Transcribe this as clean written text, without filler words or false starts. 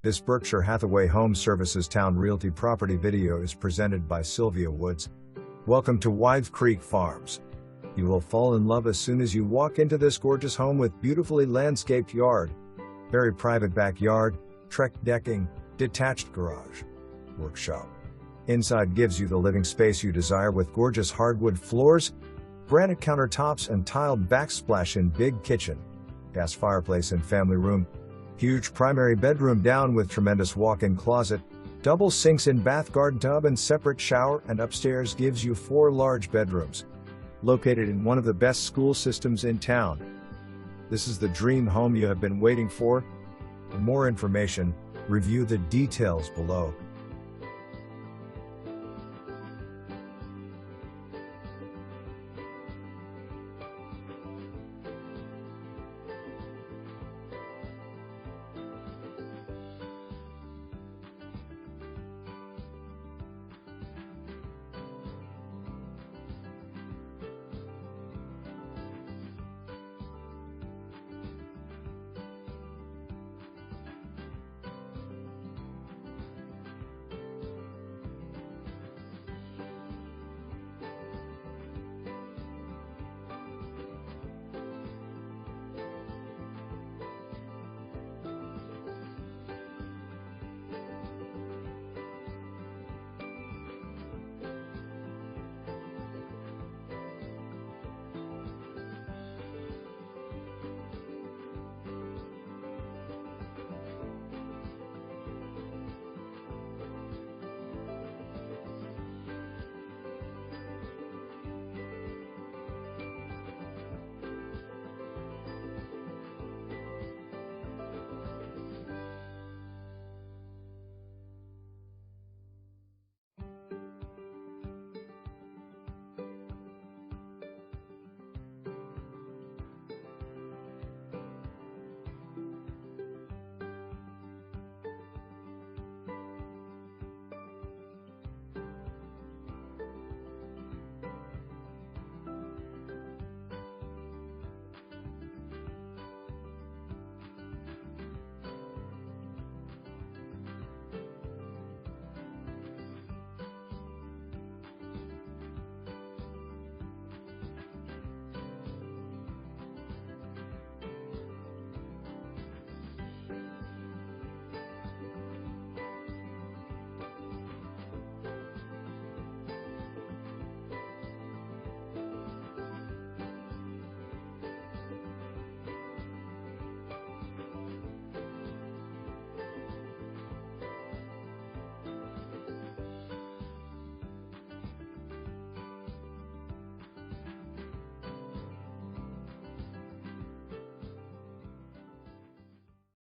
This Berkshire Hathaway Home Services Towne Realty property video is presented by Sylvia Woods. Welcome to Wythe Creek Farms. You will fall in love as soon as you walk into this gorgeous home with beautifully landscaped yard, very private backyard, Trek decking, detached garage, workshop. Inside gives you the living space you desire with gorgeous hardwood floors, granite countertops and tiled backsplash in big kitchen, gas fireplace and family room. Huge primary bedroom down with tremendous walk-in closet, double sinks in bath, garden tub and separate shower, and upstairs gives you 4 large bedrooms. Located in one of the best school systems in town. This is the dream home you have been waiting for. For more information, review the details below.